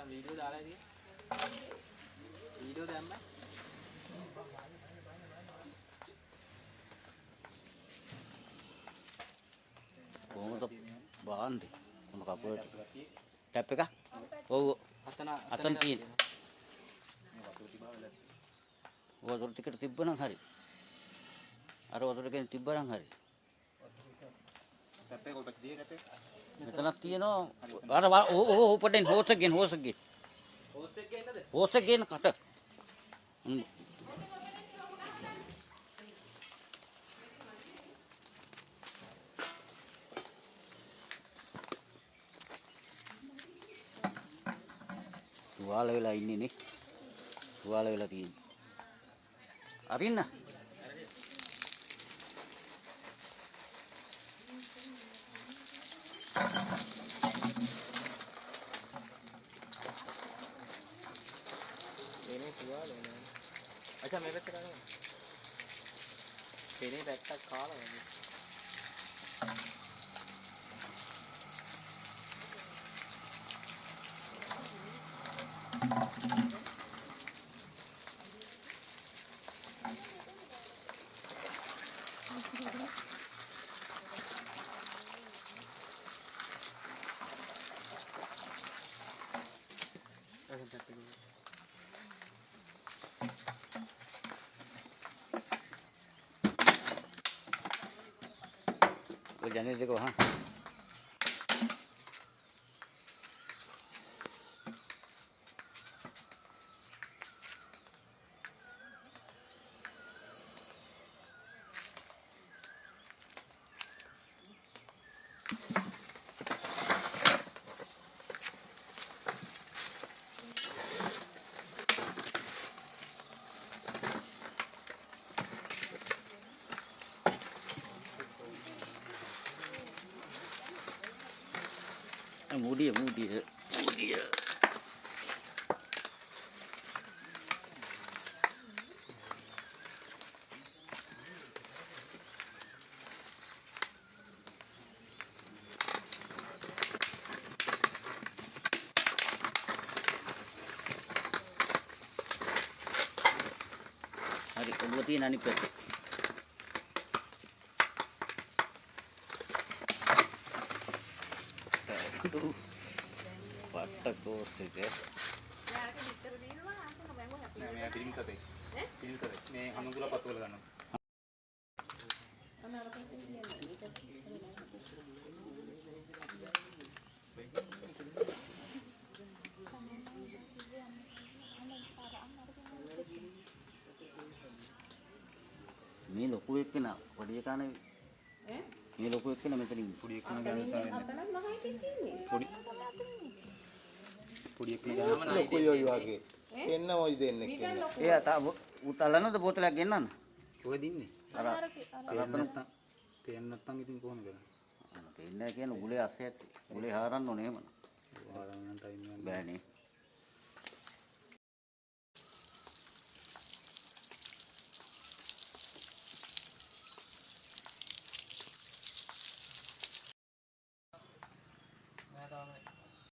video දාලා ඉතින් video දැම්මා කොහොමද බාන්නේ මොන කපුවට ටැප් එක ඔව් අතන තියෙන වතුර ටිකට තිබ්බනම් හරි අර වතුර ටිකෙන් තිබ්බනම් හරි ටැප් එක ඔබට දියේ ටැප් එක මෙතනක් තියෙනවා අර ඕ උඩින් හෝස් එක ගේන්න කට තුවාල වෙලා ඉන්නේ නේ තුවාල වෙලා තියෙන්නේ අරින්න अच्छा मैं बैठ रहा हूँ तेरे बैठता काला है वो जाने देखो हाँ मूडी है अरे कबूती नानी पैसे පට්ටකෝසික නෑ මේ පිළිම් සතේ මේ හනුගුල පත්වල ගන්නවා මේ ලොකු එක්කන පොඩි එකානේ මේ ලොකු එක්කන මෙතන ඉන්නේ පොඩි එක්කන ගන්න පොඩි එක්කන ගන්න ලොකුයි ඔය වගේ එන්න ඔය දෙන්නෙක් එන්න එයා තා උතලනද බෝතලයක් ගෙන්නන්න ඔය දින්නේ අර නැත්තම් තේන්න නැත්තම් ඉතින් කොහොමද කරන්නේ තේන්නේ කියන උගලේ අස්සේ ඇත්තේ උගලේ හාරන්න ඕනේ එහෙම ආරම්භන ටයිම් එක බෑනේ